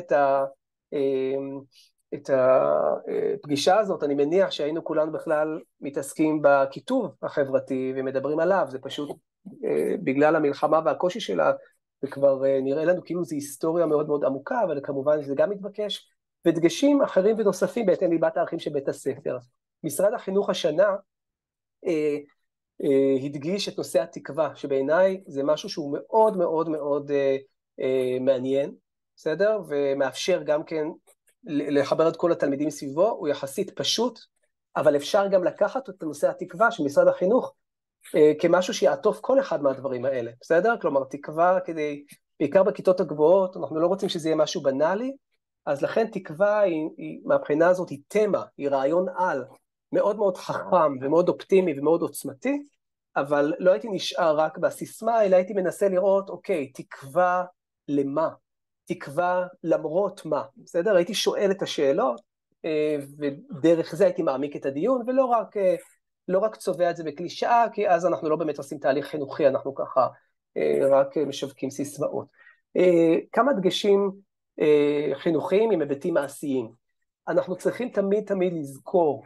את הפגישה הזאת, אני מניח שהיינו כולנו בכלל מתעסקים בכיתוב החברתי ומדברים עליו, זה פשוט בגלל המלחמה והקושי שלה, וכבר נראה לנו כאילו זו היסטוריה מאוד מאוד עמוקה, אבל כמובן זה גם מתבקש, ודגשים אחרים ונוספים בהתאם ליבת הערכים של בית הספר. משרד החינוך השנה הדגיש את נושא התקווה, שבעיניי זה משהו שהוא מאוד מאוד מאוד מעניין, בסדר? ומאפשר גם כן לחבר את כל התלמידים סביבו, הוא יחסית פשוט, אבל אפשר גם לקחת את נושא התקווה של משרד החינוך, כמשהו שיעטוף כל אחד מהדברים האלה, בסדר? כלומר, תקווה כדי, בעיקר בכיתות הגבוהות, אנחנו לא רוצים שזה יהיה משהו בנאלי, אז לכן תקווה מהבחינה הזאת היא תמה, היא רעיון על, מאוד מאוד חכם ומאוד אופטימי ומאוד עוצמתי, אבל לא הייתי נשאר רק בסיסמה, אלא הייתי מנסה לראות, אוקיי, תקווה למה? תקווה למרות מה? בסדר? הייתי שואל את השאלות, ודרך זה הייתי מעמיק את הדיון, ולא רק צובע את זה בקלישאה, כי אז אנחנו לא באמת עושים תהליך חינוכי, אנחנו ככה רק משווקים סיסמאות. כמה דגשים חינוכיים עם היבטים מעשיים. אנחנו צריכים תמיד לזכור,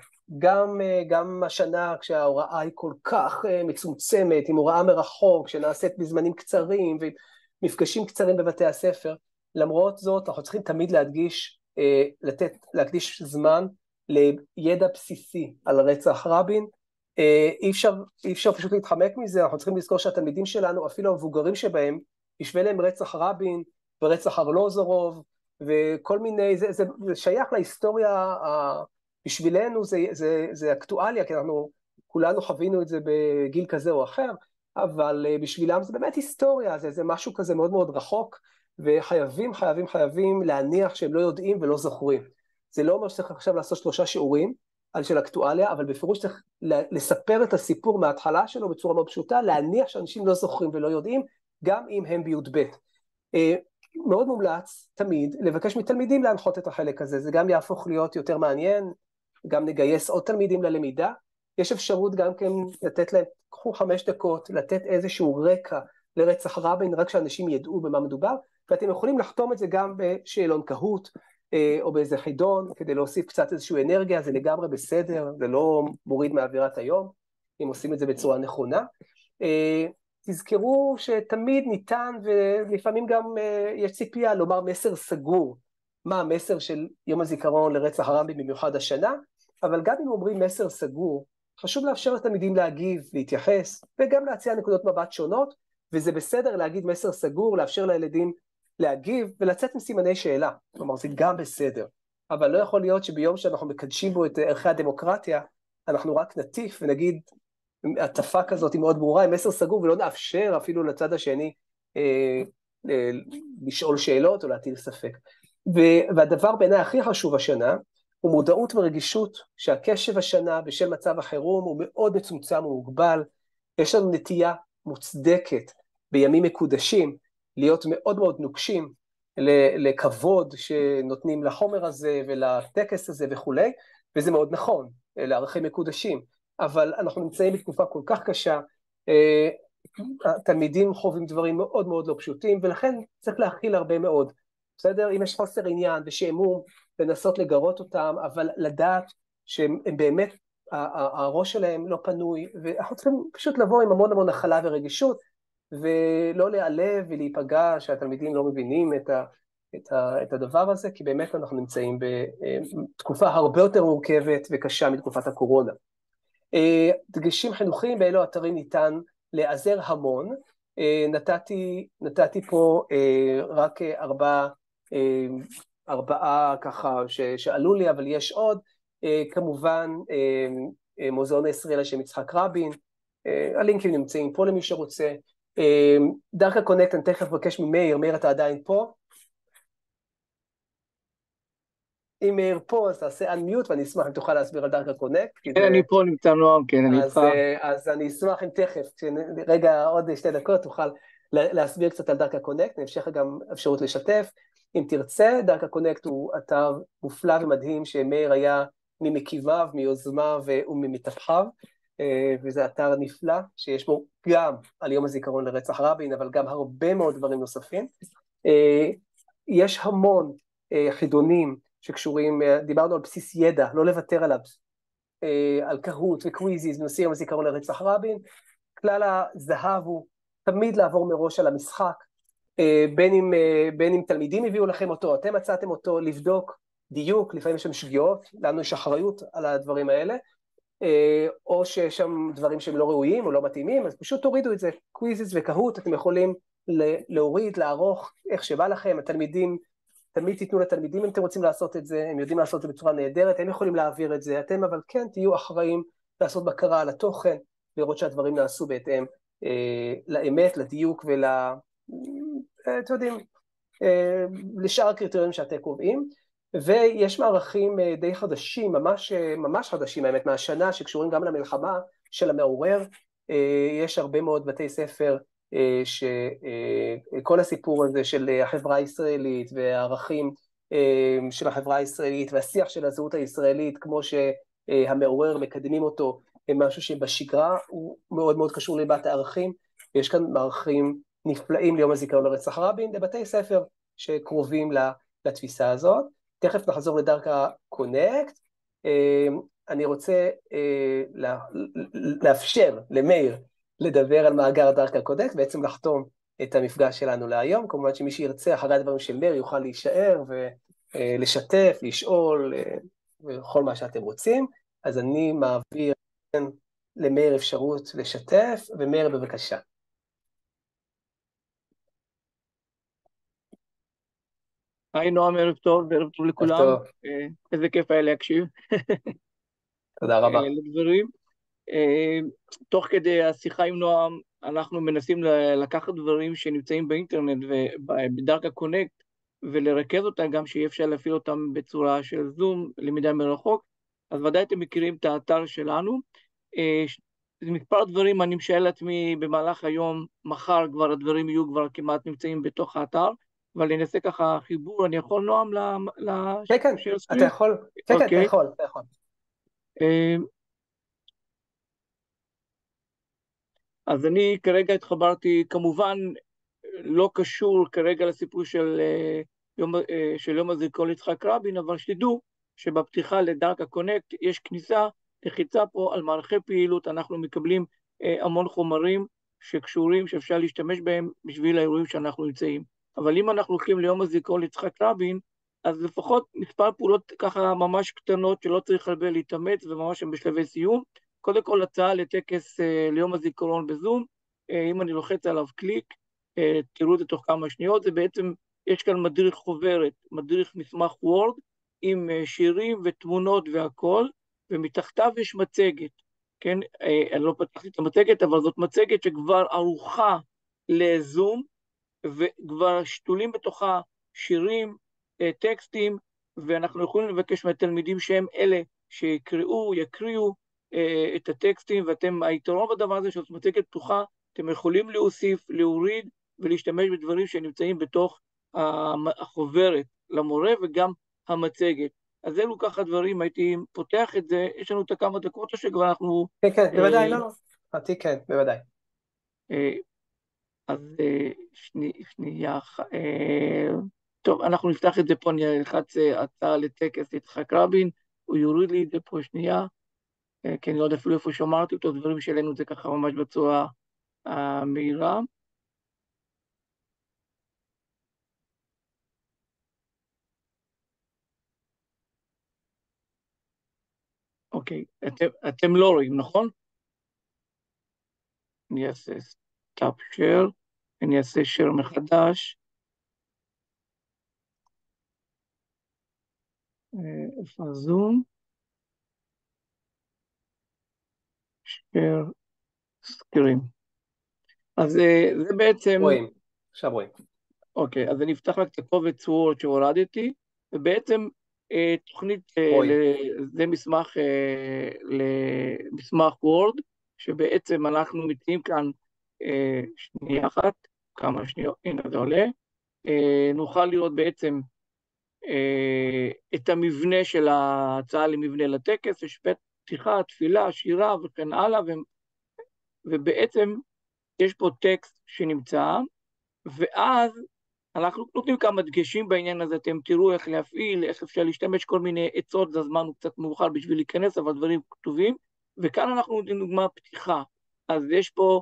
גם השנה כשההוראה היא כל כך מצומצמת, עם הוראה מרחוק, שנעשית בזמנים קצרים, ומפגשים קצרים בבתי הספר, למרות זאת אנחנו צריכים תמיד להקדיש זמן לידע בסיסי על רצח רבין, אי אפשר פשוט להתחמק מזה, אנחנו צריכים לזכור שהתלמידים שלנו, אפילו המבוגרים שבהם, ישווה להם רצח רבין ורצח ארלוזורוב, וכל מיני, זה שייך להיסטוריה, בשבילנו זה אקטואליה, כי אנחנו כולנו חווינו את זה בגיל כזה או אחר, אבל בשבילם זה באמת היסטוריה, זה משהו כזה מאוד מאוד רחוק, וחייבים להניח שהם לא יודעים ולא זוכרים. זה לא אומר שצריך עכשיו לעשות 3 שיעורים על של אקטואליה, אבל בפירוש צריך לספר את הסיפור מההתחלה שלו בצורה מאוד פשוטה, להניח שאנשים לא זוכרים ולא יודעים, גם אם הם בי"ב. מאוד מומלץ תמיד לבקש מתלמידים להנחות את החלק הזה, זה גם יהפוך להיות יותר מעניין, גם נגייס עוד תלמידים ללמידה, יש אפשרות גם כן לתת להם, קחו 5 דקות, לתת איזשהו רקע לרצח רבין, רק שאנשים ידעו במה מדובר, ואתם יכולים לחתום את זה גם בשאלון קהות, או באיזה חידון, כדי להוסיף קצת איזושהי אנרגיה, זה לגמרי בסדר, זה לא מוריד מאווירת היום, אם עושים את זה בצורה נכונה. תזכרו שתמיד ניתן, ולפעמים גם יש ציפייה לומר מסר סגור, מה המסר של יום הזיכרון לרצח רבין במיוחד השנה, אבל גם אם אומרים מסר סגור, חשוב לאפשר לתלמידים להגיב, להתייחס, וגם להציע נקודות מבט שונות, וזה בסדר להגיד מסר סגור, לאפשר לילדים להגיב, ולצאת עם סימני שאלה, כלומר זה גם בסדר, אבל לא יכול להיות שביום שאנחנו מקדשים בו את ערכי הדמוקרטיה, אנחנו רק נטיף ונגיד, הטפה כזאת היא מאוד ברורה, עם מסר סגור, ולא נאפשר אפילו לצד השני לשאול שאלות או להטיל ספק. והדבר בעיניי הכי חשוב השנה, הוא מודעות ורגישות שהקשב השנה בשל מצב החירום הוא מאוד מצומצם ומוגבל. יש לנו נטייה מוצדקת בימים מקודשים להיות מאוד מאוד נוקשים לכבוד שנותנים לחומר הזה ולטקס הזה וכולי, וזה מאוד נכון, לערכים מקודשים, אבל אנחנו נמצאים בתקופה כל כך קשה, התלמידים חווים דברים מאוד מאוד לא פשוטים, ולכן צריך להכיל הרבה מאוד, בסדר? אם יש חוסר עניין ושעמום, לנסות לגרות אותם, אבל לדעת שהם באמת, הראש שלהם לא פנוי, ואנחנו צריכים פשוט לבוא עם המון המון הכלה ורגישות, ולא להיעלב ולהיפגע שהתלמידים לא מבינים את הדבר הזה, כי באמת אנחנו נמצאים בתקופה הרבה יותר מורכבת וקשה מתקופת הקורונה. דגשים חינוכיים באלו אתרים ניתן להיעזר המון. נתתי פה רק ארבעה ככה שעלו לי, אבל יש עוד, כמובן מוזיאון ישראל על שם יצחק רבין, הלינקים נמצאים פה למי שרוצה. דרכה קונקט, אני תכף מבקש ממאיר, מאיר אתה עדיין פה? אם מאיר פה, אז תעשה unmute, ואני אשמח אם תוכל להסביר על דרכה קונקט.
כן, אני פה נמצא נועם, כן, אני איתך.
אז אני אשמח אם תכף, רגע עוד 2 דקות, תוכל להסביר קצת על דרכה קונקט, נאפשר לך גם אפשרות לשתף. אם תרצה, דרכה קונקט הוא אתר מופלא ומדהים, שמאיר היה ממקימיו, מיוזמיו וממטפחיו, וזה אתר נפלא, שיש בו גם על יום הזיכרון לרצח רבין, אבל גם הרבה מאוד דברים נוספים. יש המון חידונים שקשורים, דיברנו על בסיס ידע, לא לוותר עליו, על קהות וקוויזיז בנושא יום הזיכרון לרצח רבין. כלל הזהב הוא תמיד לעבור מראש על המשחק, בין אם תלמידים הביאו לכם אותו, אתם מצאתם אותו, לבדוק דיוק, לפעמים יש שם שגיאות, לנו יש אחריות על הדברים האלה, או שיש שם דברים שהם לא ראויים או לא מתאימים, אז פשוט תורידו את זה, קוויזיז וקהות, אתם יכולים להוריד, לערוך, איך שבא לכם, התלמידים, תמיד תיתנו לתלמידים אם אתם רוצים לעשות את זה, הם יודעים לעשות את זה בצורה נהדרת, הם יכולים להעביר את זה, אתם אבל כן תהיו אחראים לעשות בקרה על התוכן, לראות שהדברים נעשו בהתאם לאמת, לדיוק אתם יודעים, לשאר הקריטריונים שאתם קובעים, ויש מערכים די חדשים, ממש חדשים האמת, מהשנה, שקשורים גם למלחמה של המעורר. יש הרבה מאוד בתי ספר שכל הסיפור הזה של החברה הישראלית והערכים של החברה הישראלית והשיח של הזהות הישראלית, כמו שהמעורר מקדמים אותו, הם משהו שבשגרה הוא מאוד מאוד קשור לליבת הערכים, ויש כאן מערכים נפלאים ליום הזיכרון לרצח רבין, לבתי ספר שקרובים לתפיסה הזאת. תכף נחזור לדרכה קונקט. אני רוצה לאפשר למאיר לדבר על מאגר דרכה קונקט, בעצם לחתום את המפגש שלנו להיום. כמובן שמי שירצה אחרי הדברים של מאיר יוכל להישאר ולשתף, לשאול וכל מה שאתם רוצים. אז אני מעביר למאיר אפשרות לשתף, ומאיר בבקשה.
היי נועם, ערב טוב, וערב טוב לכולם. איזה כיף היה להקשיב.
תודה רבה.
לדברים. תוך כדי השיחה עם נועם, אנחנו מנסים לקחת דברים שנמצאים באינטרנט ובדרכה קונקט, ולרכז אותם גם שיהיה אפשר להפעיל אותם בצורה של זום, למידה מרחוק. אז ודאי אתם מכירים את האתר שלנו. מספר דברים אני משאל לעצמי במהלך היום, מחר כבר הדברים יהיו כבר כמעט נמצאים בתוך האתר, אבל אני אעשה ככה חיבור. אני יכול נועם
כן, אתה יכול. כן, אתה יכול.
אז אני כרגע התחברתי, כמובן לא קשור כרגע לסיפור של יום הזיכרון ליצחק רבין, אבל שתדעו שבפתיחה לדרכה קונקט יש כניסה, לחיצה פה על מערכי פעילות, אנחנו מקבלים המון חומרים שקשורים, שאפשר להשתמש בהם בשביל האירועים שאנחנו נמצאים. אבל אם אנחנו הולכים ליום הזיכרון ליצחק רבין, אז לפחות מספר פעולות ככה ממש קטנות שלא צריך הרבה להתאמץ וממש הם בשלבי סיום. קודם כל הצעה לטקס ליום הזיכרון בזום, אם אני לוחץ עליו קליק, תראו את זה תוך כמה שניות, זה בעצם, יש כאן מדריך חוברת, מדריך מסמך וורד, עם שירים ותמונות והכל, ומתחתיו יש מצגת, כן? אני לא פתחתי את המצגת, אבל זאת מצגת שכבר ערוכה לזום, וכבר שתולים בתוכה שירים, טקסטים, ואנחנו יכולים לבקש מהתלמידים שהם אלה יקריאו את הטקסטים, היתרון בדבר הזה שזאת מצגת פתוחה, אתם יכולים להוסיף, להוריד ולהשתמש בדברים שנמצאים בתוך החוברת למורה וגם המצגת. אז אלו ככה דברים, הייתי פותח את זה, יש לנו את הכמה דקות שכבר אנחנו...
כן, כן, בוודאי, לא. אותי כן, בוודאי.
אז שנייה, טוב, אנחנו נפתח את זה פה, אני אלחץ הצעה לטקס יצחק רבין, הוא יוריד לי את זה פה שנייה, כי אני לא יודע אפילו איפה שמרתי אותו, דברים שלנו את זה ככה ממש בצורה מהירה. אוקיי, אתם לא רואים, נכון? אני אעשה סטאפ שייר, אני אעשה שייר מחדש. איפה הזום? שייר סקרין. אז זה בעצם...
רואים, עכשיו רואים.
אוקיי, אז אני אפתח רק את הקובץ וורד שהורדתי, ובעצם תוכנית, זה מסמך וורד, שבעצם אנחנו מציעים כאן שנייה אחת, כמה שניות, הנה זה עולה, נוכל לראות בעצם את המבנה של ההצעה למבנה לטקס, יש פתיחה, תפילה, שירה וכן הלאה, ובעצם יש פה טקסט שנמצא, ואז אנחנו נותנים כמה דגשים בעניין הזה, אתם תראו איך להפעיל, איך אפשר להשתמש כל מיני עצות, זה הזמן הוא קצת מאוחר בשביל להיכנס, אבל דברים כתובים, וכאן אנחנו נותנים דוגמה פתיחה, אז יש פה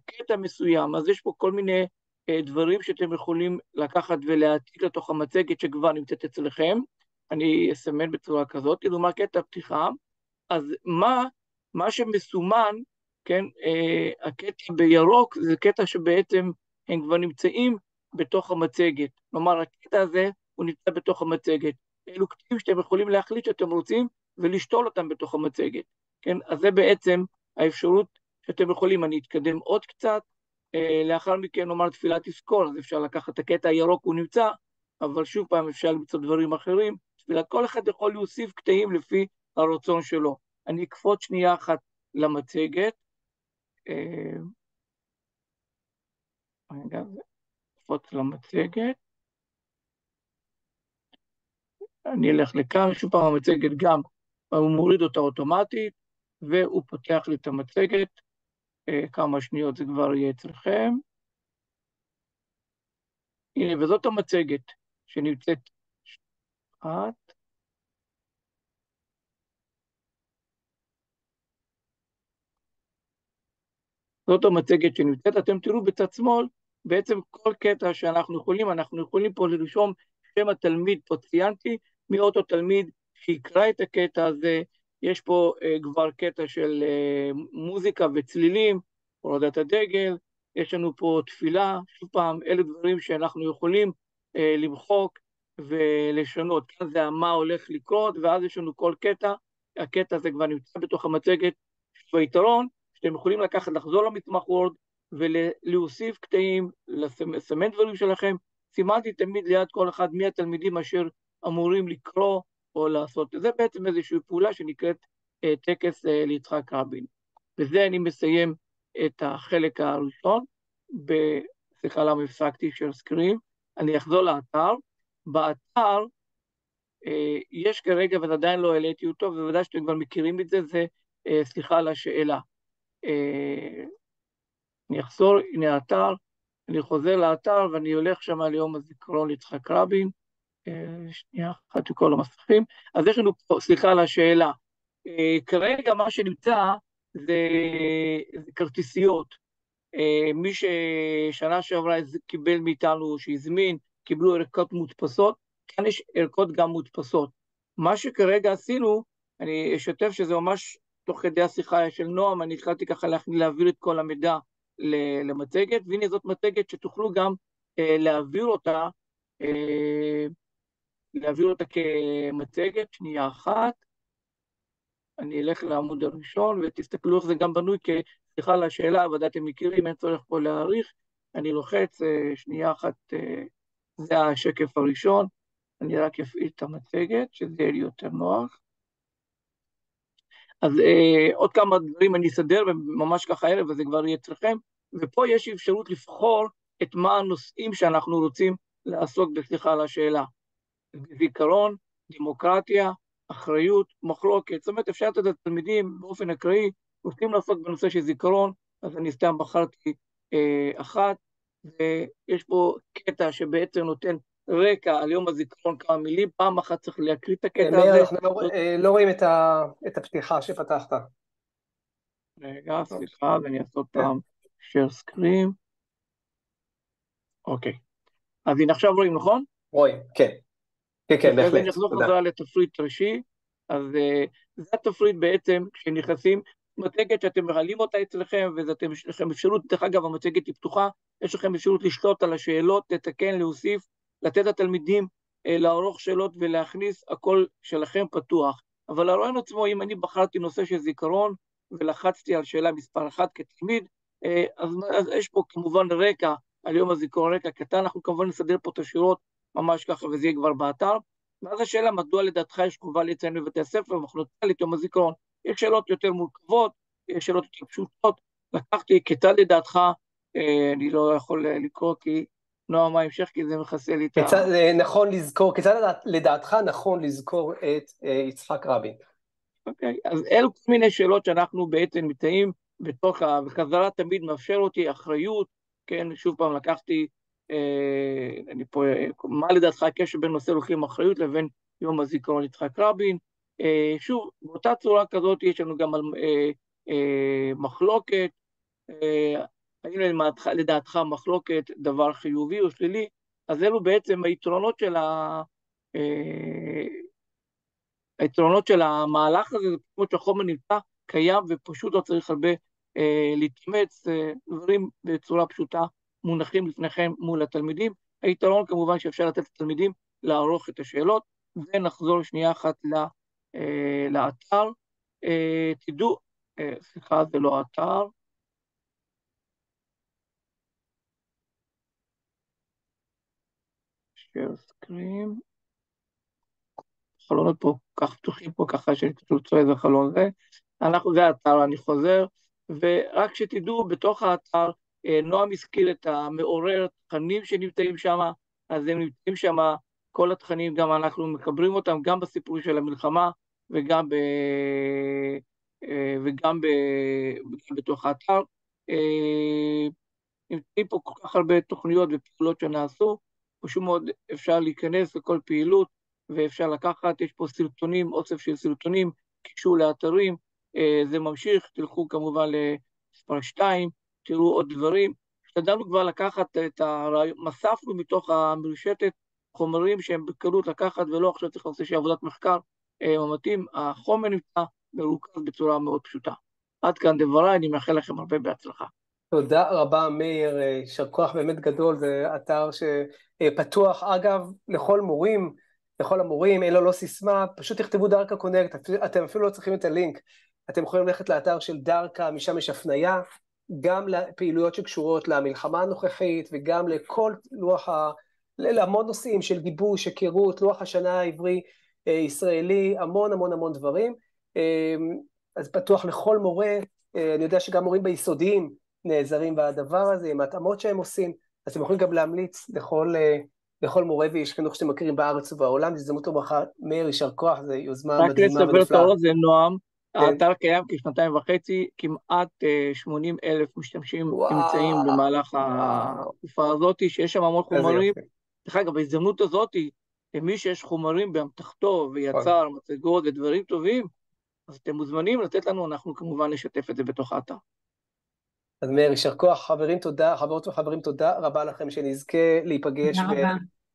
קטע מסוים, אז יש פה כל מיני דברים שאתם יכולים לקחת ולהעתיק לתוך המצגת שכבר נמצאת אצלכם, אני אסמן בצורה כזאת, דוגמה קטע פתיחה, אז מה שמסומן, כן, הקטע בירוק זה קטע שבעצם הם כבר נמצאים בתוך המצגת. כלומר, הקטע הזה הוא נמצא בתוך המצגת. אלו קטעים שאתם יכולים להחליט שאתם רוצים ולשתול אותם בתוך המצגת. כן, אז זה בעצם האפשרות שאתם יכולים. אני אתקדם עוד קצת, לאחר מכן נאמר תפילת תזכור, אז אפשר לקחת את הקטע הירוק, הוא נמצא, אבל שוב פעם אפשר למצוא דברים אחרים. תפילת כל אחד יכול להוסיף קטעים לפי הרצון שלו. אני אקפוץ שנייה אחת למצגת. רגע, אקפוץ למצגת. אני אלך לכאן, שוב פעם המצגת גם, הוא מוריד אותה אוטומטית, והוא פותח לי את המצגת. כמה שניות זה כבר יהיה אצלכם. הנה, וזאת המצגת שנמצאת אחת. זאת המצגת שנמצאת, אתם תראו בצד שמאל, בעצם כל קטע שאנחנו יכולים פה לרשום שם התלמיד, פה ציינתי, מאותו תלמיד שיקרא את הקטע הזה, יש פה כבר קטע של מוזיקה וצלילים, הורדת הדגל, יש לנו פה תפילה, שוב פעם, אלה דברים שאנחנו יכולים למחוק ולשנות, כאן זה מה הולך לקרות, ואז יש לנו כל קטע, הקטע הזה כבר נמצא בתוך המצגת, והיתרון, שאתם יכולים לקחת, לחזור למסמך וורד, ולהוסיף קטעים, לסמן דברים שלכם, סימנתי תמיד ליד כל אחד מהתלמידים אשר אמורים לקרוא או לעשות. זה בעצם איזושהי פעולה שנקראת טקס ליצחק רבין. בזה אני מסיים את החלק הראשון, סליחה למה הפסקתי של סקרין, אני אחזור לאתר, באתר יש כרגע, ועדיין לא העליתי אותו, ובוודאי שאתם כבר מכירים את זה, זה סליחה על השאלה. אני אחזור, הנה האתר, אני חוזר לאתר ואני הולך שם על יום הזיכרון ליצחק רבין, שנייה אחת וכל המסכים, אז יש לנו פה, סליחה על השאלה, כרגע מה שנמצא זה כרטיסיות, מי ששנה שעברה קיבל מאיתנו שהזמין, קיבלו ערכות מודפסות, כאן יש ערכות גם מודפסות, מה שכרגע עשינו, אני אשתף שזה ממש תוך כדי השיחה של נועם, אני התחלתי ככה להעביר את כל המידע למצגת, והנה זאת מצגת שתוכלו גם להעביר אותה כמצגת, שנייה אחת, אני אלך לעמוד הראשון, ותסתכלו איך זה גם בנוי, סליחה על השאלה, אבל אתם מכירים, אין צורך פה להאריך, אני לוחץ, שנייה אחת, זה השקף הראשון, אני רק אפעיל את המצגת, שזה יהיה לי יותר נוח. אז עוד כמה דברים אני אסדר, ממש ככה הערב, וזה כבר יהיה אצלכם, ופה יש אפשרות לבחור את מה הנושאים שאנחנו רוצים לעסוק, בסליחה על השאלה. זיכרון, דמוקרטיה, אחריות, מחלוקת. זאת אומרת, אפשר לתת לתלמידים באופן אקראי, רוצים לעסוק בנושא של זיכרון, אז אני סתם בחרתי אחת, ויש פה קטע שבעצם נותן רקע על יום הזיכרון כמה מילים, פעם אחת צריך להקריא את הקטע
מאיר,
הזה.
אנחנו לא רואים את הפתיחה שפתחת.
רגע, סליחה, ואני אעשה עוד פעם share screen. אוקיי. אז הנה עכשיו רואים, נכון?
רואים, כן. כן, בהחלט.
ואני אחזור חזרה לתפריט ראשי. אז זה התפריט בעצם, כשנכנסים, מצגת שאתם מעלים אותה אצלכם, ויש לכם אפשרות, דרך אגב, המצגת היא פתוחה, יש לכם אפשרות לשלוט על השאלות, לתקן, להוסיף, לתת לתלמידים לערוך שאלות ולהכניס, הכל שלכם פתוח. אבל הרעיון עצמו, אם אני בחרתי נושא של זיכרון, ולחצתי על שאלה מספר 1 כתלמיד, אז יש פה כמובן רקע, על יום הזיכרון רקע קטן, אנחנו כמובן נסדר פה את השירות, ממש ככה, וזה יהיה כבר באתר. ואז השאלה, מדוע לדעתך יש חובה לציין בבתי הספר ומחלוקה את יום הזיכרון? יש שאלות יותר מורכבות, יש שאלות יותר פשוטות. לקחתי, כיצד לדעתך, אני לא יכול לקרוא כי נועם ההמשך, כי זה מכסה לי את ה...
כיצד לדעתך נכון לזכור את יצחק רבין?
אוקיי, אז אלו כל מיני שאלות שאנחנו בעצם מתאים בתוך וחזרה תמיד מאפשר אותי אחריות, כן, שוב פעם לקחתי, אני פה, מה לדעתך הקשר בין נושא לוקחים אחריות לבין יום הזיכרון יצחק רבין, שוב, באותה צורה כזאת יש לנו גם על מחלוקת, האם לדעתך מחלוקת דבר חיובי או שלילי, אז אלו בעצם היתרונות של המהלך הזה, זה כמו שהחומר נמצא קיים ופשוט לא צריך הרבה להתאמץ, דברים בצורה פשוטה מונחים לפניכם מול התלמידים. היתרון כמובן שאפשר לתת לתלמידים לערוך את השאלות, ונחזור שנייה אחת לאתר. תדעו, סליחה, זה לא אתר. share screen. חלונות פה כך פתוחים פה ככה שתרצו איזה חלון זה. זה האתר, אני חוזר, ורק שתדעו, בתוך האתר, נועם הזכיר את המעורר התכנים שנמצאים שם, אז הם נמצאים שם, כל התכנים, גם אנחנו מקברים אותם, גם בסיפור של המלחמה, וגם בתוך האתר. נמצאים פה כל כך הרבה תוכניות ופעולות שנעשו, פשוט מאוד אפשר להיכנס לכל פעילות, ואפשר לקחת, יש פה סרטונים, אוסף של סרטונים, קישור לאתרים, זה ממשיך, תלכו כמובן למספר 2, תראו עוד דברים, השתדלנו כבר לקחת את הרעיון, מספנו מתוך המרשתת חומרים שהם בקלות לקחת, ולא עכשיו צריך לעשות עבודת מחקר מתאים, החומר נמצא מרוכז בצורה מאוד פשוטה. עד כאן דבריי, אני מאחל לכם הרבה בהצלחה.
תודה רבה, מאיר, יישר כוח באמת גדול, זה אתר שפתוח, אגב, לכל המורים, אין לו לא סיסמה, פשוט תכתבו דרכה קונקט, אתם אפילו לא צריכים את הלינק, אתם יכולים ללכת לאתר של דרכה, משם יש הפניה, גם לפעילויות שקשורות למלחמה הנוכחית, וגם לכל להמון נושאים של גיבוש, היכרות, לוח השנה העברי ישראלי, המון דברים, אז פתוח לכל מורה, אני יודע שגם מורים ביסודיים נעזרים בדבר הזה, עם ההתאמות שהם עושים, אז אתם יכולים גם להמליץ לכל מורה ואיש חינוך שאתם מכירים בארץ ובעולם, זו הזדמנות וברכה, מאיר, יישר כוח, זו יוזמה מדהימה ונפלאה.
רק לסבר את האוזן, נועם, האתר קיים כשנתיים וחצי, כמעט 80,000 משתמשים נמצאים במהלך התקופה הזאת, שיש שם המון חומרים. דרך אגב, בהזדמנות הזאת, למי שיש חומרים באמתחתו ויצר מצגות ודברים טובים, אז אתם מוזמנים לתת לנו, אנחנו כמובן נשתף את זה בתוך האתר.
אז מאיר, יישר כוח, חברים, תודה, חברות וחברים, תודה רבה לכם שנזכה להיפגש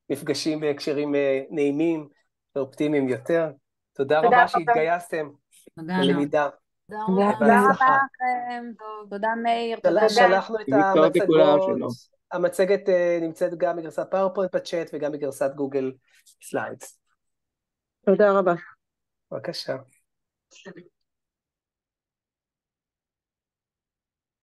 במפגשים בהקשרים נעימים ואופטימיים יותר. תודה רבה שהתגייסתם ללמידה.
תודה רבה לכם, תודה מאיר,
שלחנו את המצגות, המצגת נמצאת גם בגרסת פאורפוינט בצ'אט וגם בגרסת גוגל סליידס.
תודה רבה.
בבקשה.